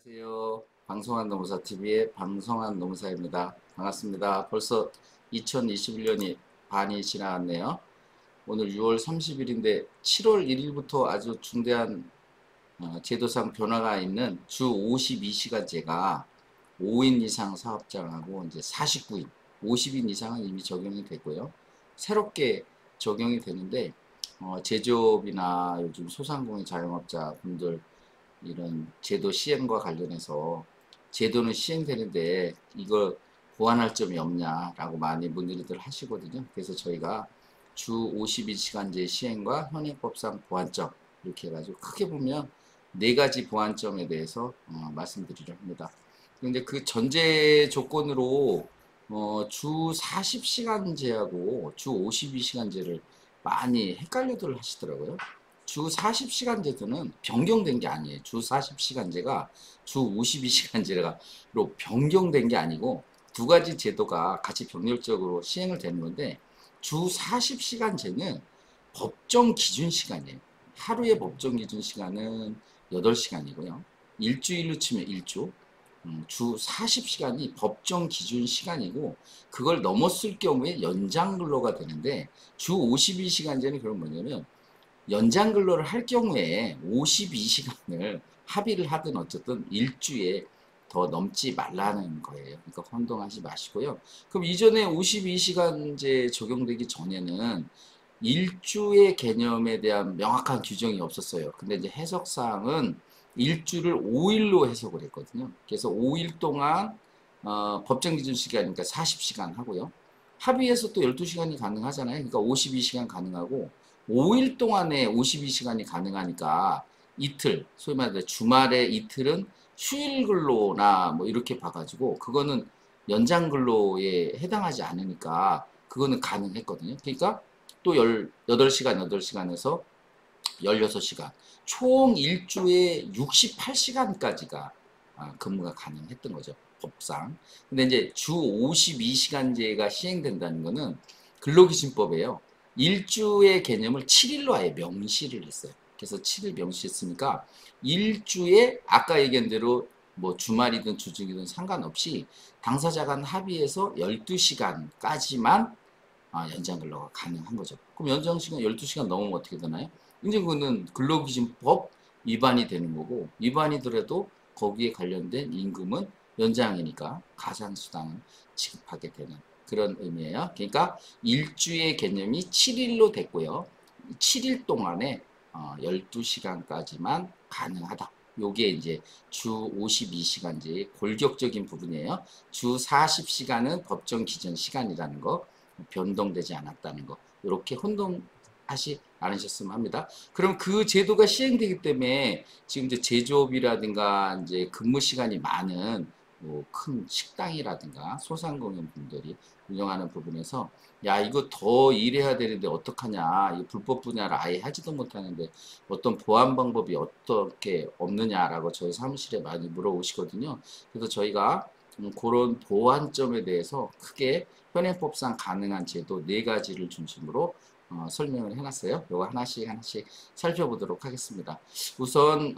안녕하세요. 방송한 노무사 TV의 방송한 노무사입니다. 반갑습니다. 벌써 2021년이 반이 지나갔네요. 오늘 6월 30일인데 7월 1일부터 아주 중대한 제도상 변화가 있는 주 52시간제가 5인 이상 사업장하고 이제 49인, 50인 이상은 이미 적용이 되고요. 새롭게 적용이 되는데 제조업이나 요즘 소상공인 자영업자 분들 이런 제도 시행과 관련해서 제도는 시행되는데 이걸 보완할 점이 없냐라고 많이 문의들 하시거든요. 그래서 저희가 주 52시간제 시행과 현행법상 보완점 이렇게 해가지고 크게 보면 네 가지 보완점에 대해서 말씀드리려 합니다. 근데 그 전제 조건으로 주 40시간제하고 주 52시간제를 많이 헷갈려들 하시더라고요. 주 40시간제도는 변경된 게 아니에요. 주 40시간제가 주 52시간제로 변경된 게 아니고 두 가지 제도가 같이 병렬적으로 시행을 되는 건데 주 40시간제는 법정 기준 시간이에요. 하루의 법정 기준 시간은 8시간이고요. 일주일로 치면 1주, 주 40시간이 법정 기준 시간이고 그걸 넘었을 경우에 연장 근로가 되는데 주 52시간제는 그런 뭐냐면 연장 근로를 할 경우에 52시간을 합의를 하든 어쨌든 일주에 더 넘지 말라는 거예요. 그러니까 혼동하지 마시고요. 그럼 이전에 52시간제 적용되기 전에는 일주의 개념에 대한 명확한 규정이 없었어요. 근데 이제 해석사항은 일주를 5일로 해석을 했거든요. 그래서 5일 동안 법정 기준 시간이니까 40시간 하고요. 합의해서 또 12시간이 가능하잖아요. 그러니까 52시간 가능하고 5일 동안에 52시간이 가능하니까 이틀, 소위 말해 주말에 이틀은 휴일 근로나 뭐 이렇게 봐가지고 그거는 연장 근로에 해당하지 않으니까 그거는 가능했거든요. 그러니까 또 18시간, 8시간에서 16시간. 총 일주에 68시간까지가 근무가 가능했던 거죠. 법상. 근데 이제 주 52시간제가 시행된다는 거는 근로기준법에요. 일주의 개념을 7일로 아예 명시를 했어요. 그래서 7일 명시했으니까 일주에 아까 얘기한 대로 뭐 주말이든 주중이든 상관없이 당사자 간 합의해서 12시간까지만 연장 근로가 가능한 거죠. 그럼 연장 시간 12시간 넘으면 어떻게 되나요? 이제 그거는 근로기준법 위반이 되는 거고 위반이더라도 거기에 관련된 임금은 연장이니까 가산수당을 지급하게 되는 그런 의미예요. 그러니까 일주의 개념이 7일로 됐고요. 7일 동안에 12시간까지만 가능하다. 요게 이제 주 52시간제의 골격적인 부분이에요. 주 40시간은 법정 기준 시간이라는 거, 변동되지 않았다는 거. 이렇게 혼동하지 않으셨으면 합니다. 그럼 그 제도가 시행되기 때문에 지금 이제 제조업이라든가 이제 근무 시간이 많은 뭐 큰 식당이라든가 소상공인 분들이 운영하는 부분에서 야 이거 더 일해야 되는데 어떡하냐 이 불법 분야를 아예 하지도 못하는데 어떤 보안 방법이 어떻게 없느냐라고 저희 사무실에 많이 물어오시거든요. 그래서 저희가 그런 보완점에 대해서 크게 현행법상 가능한 제도 네 가지를 중심으로 설명을 해놨어요. 이거 하나씩 하나씩 살펴보도록 하겠습니다. 우선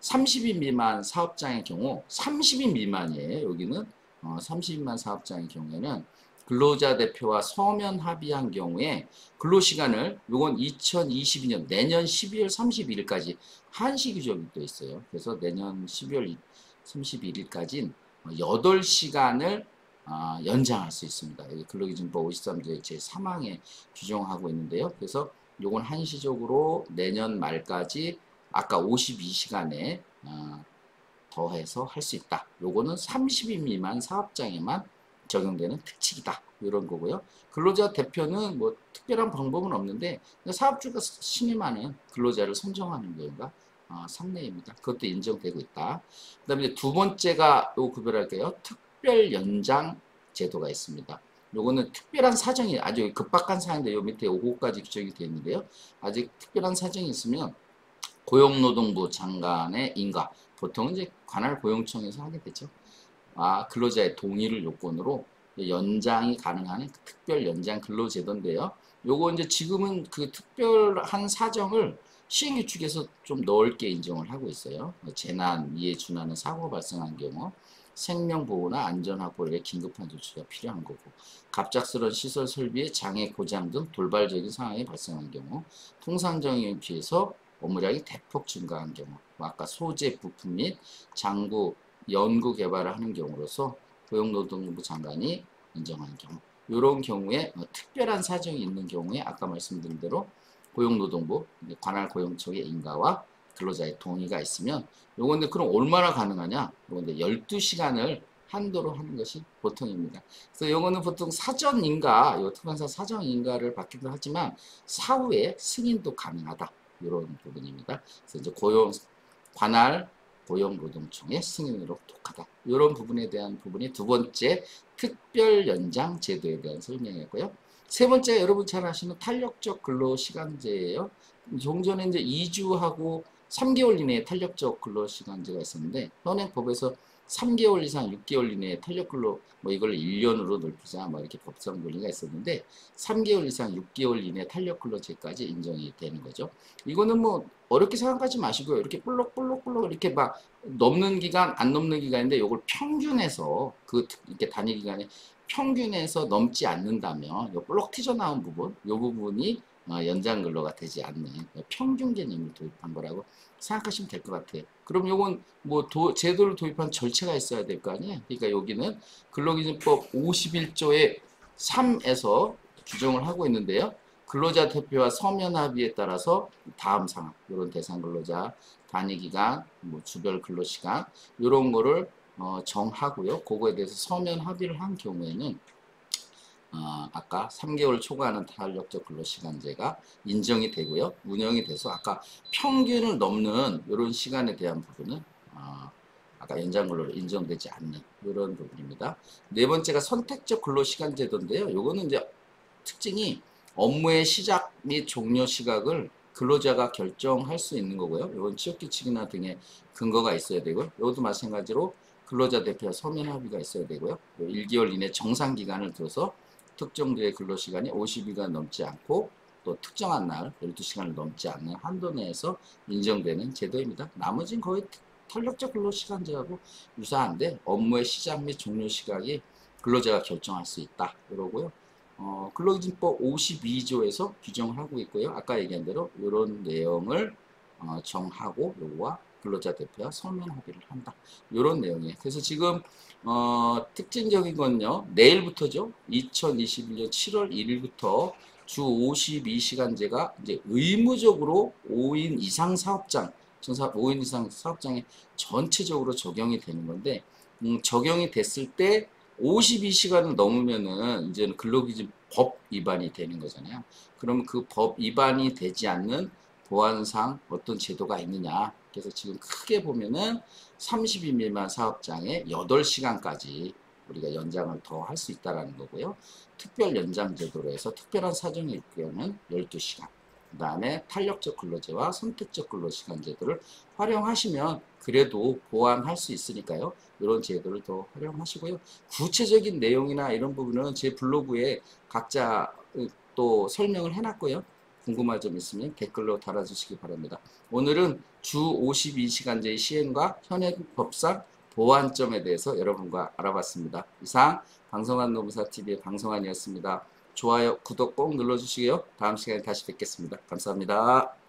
30인 미만 사업장의 경우 30인 미만이에요. 여기는 30인 미만 사업장의 경우에는 근로자 대표와 서면 합의한 경우에 근로시간을 요건 2022년 내년 12월 31일까지 한시 규정이 또 있어요. 그래서 내년 12월 31일까지는 8시간을 연장할 수 있습니다. 근로기준법 53조 제3항에 규정하고 있는데요. 그래서 요건 한시적으로 내년 말까지 아까 52시간에 더해서 할 수 있다. 요거는 30인 미만 사업장에만 적용되는 특칙이다. 이런 거고요. 근로자 대표는 뭐 특별한 방법은 없는데 사업주가 신임하는 근로자를 선정하는 경우가 상례입니다. 그것도 인정되고 있다. 그 다음에 두 번째가 요 구별할게요. 특별 연장 제도가 있습니다. 요거는 특별한 사정이 아주 급박한 사항인데 요 밑에 5호까지 규정이 되어 있는데요. 아직 특별한 사정이 있으면 고용노동부 장관의 인가, 보통은 이제 관할 고용청에서 하게 되죠. 근로자의 동의를 요건으로 연장이 가능한 특별 연장 근로제도인데요. 요거 이제 지금은 그 특별한 사정을 시행규칙에서 좀 넓게 인정을 하고 있어요. 재난, 이에 준하는 사고가 발생한 경우 생명보호나 안전확보에 긴급한 조치가 필요한 거고, 갑작스러운 시설 설비의 장애, 고장 등 돌발적인 상황이 발생한 경우, 통상적인 비해서 업무량이 대폭 증가한 경우, 아까 소재, 부품 및 장구, 연구 개발을 하는 경우로서 고용노동부 장관이 인정하는 경우, 이런 경우에 특별한 사정이 있는 경우에 아까 말씀드린 대로 고용노동부 관할 고용청의 인가와 근로자의 동의가 있으면 요건데 그럼 얼마나 가능하냐? 요건데 12시간을 한도로 하는 것이 보통입니다. 그래서 요거는 보통 사전 인가, 요 특판사 사전 인가를 받기도 하지만 사후에 승인도 가능하다. 이런 부분입니다. 그래서 이제 관할 고용노동청의 승인으로 독하다. 이런 부분에 대한 부분이 두 번째 특별 연장 제도에 대한 설명이었고요. 세 번째 여러분 잘 아시는 탄력적 근로시간제예요. 종전에 이제 2주하고 3개월 이내에 탄력적 근로시간제가 있었는데 현행법에서 3개월 이상 6개월 이내에 탄력근로 뭐 이걸 1년으로 넓히자 뭐 이렇게 법상 논리가 있었는데 3개월 이상 6개월 이내 탄력근로제까지 인정이 되는 거죠. 이거는 뭐 어렵게 생각하지 마시고요. 이렇게 볼록볼록볼록 이렇게 막 넘는 기간 안 넘는 기간인데 이걸 평균해서 그 이렇게 단위 기간에 평균에서 넘지 않는다면 요 볼록 튀어나온 부분 이 부분이 연장 근로가 되지 않는 평균 개념을 도입한 거라고 생각하시면 될 것 같아요. 그럼 요건 뭐 제도를 도입한 절차가 있어야 될 거 아니에요. 그러니까 여기는 근로기준법 51조의 3에서 규정을 하고 있는데요. 근로자 대표와 서면 합의에 따라서 다음 상황, 이런 대상 근로자, 단위기간, 뭐 주별 근로시간 이런 거를 정하고요. 그거에 대해서 서면 합의를 한 경우에는 아까 3개월 초과하는 탄력적 근로시간제가 인정이 되고요. 운영이 돼서 아까 평균을 넘는 이런 시간에 대한 부분은 아까 연장근로로 인정되지 않는 이런 부분입니다. 네 번째가 선택적 근로시간제도인데요. 이거는 이제 특징이 업무의 시작 및 종료 시각을 근로자가 결정할 수 있는 거고요. 이건 취업규칙이나 등의 근거가 있어야 되고요. 이것도 마찬가지로 근로자 대표와 서면 합의가 있어야 되고요. 1개월 이내 정상 기간을 둬서 특정도의 근로시간이 50일간 넘지 않고 또 특정한 날 12시간을 넘지 않는 한도 내에서 인정되는 제도입니다. 나머지는 거의 탄력적 근로시간제하고 유사한데 업무의 시작 및 종료 시각이 근로자가 결정할 수 있다. 이러고요. 근로기준법 52조에서 규정을 하고 있고요. 아까 얘기한 대로 이런 내용을 정하고 요거와 근로자 대표와 서면 합의를 한다. 이런 내용이에요. 그래서 지금 특징적인 건요. 내일부터죠. 2021년 7월 1일부터 주 52시간제가 이제 의무적으로 5인 이상 사업장, 5인 이상 사업장에 전체적으로 적용이 되는 건데 적용이 됐을 때 52시간을 넘으면은 이제는 근로기준 법 위반이 되는 거잖아요. 그러면 그 법 위반이 되지 않는 보안상 어떤 제도가 있느냐. 그래서 지금 크게 보면은 30인 미만 사업장에 8시간까지 우리가 연장을 더 할 수 있다라는 거고요. 특별 연장 제도로 해서 특별한 사정일 경우는 12시간. 그 다음에 탄력적 근로제와 선택적 근로시간 제도를 활용하시면 그래도 보완할 수 있으니까요. 이런 제도를 더 활용하시고요. 구체적인 내용이나 이런 부분은 제 블로그에 각자 또 설명을 해놨고요. 궁금한 점 있으면 댓글로 달아주시기 바랍니다. 오늘은 주 52시간제의 시행과 현행 법상 보완점에 대해서 여러분과 알아봤습니다. 이상 방송한 노무사TV의 방송한이었습니다. 좋아요, 구독 꼭 눌러주시고요. 다음 시간에 다시 뵙겠습니다. 감사합니다.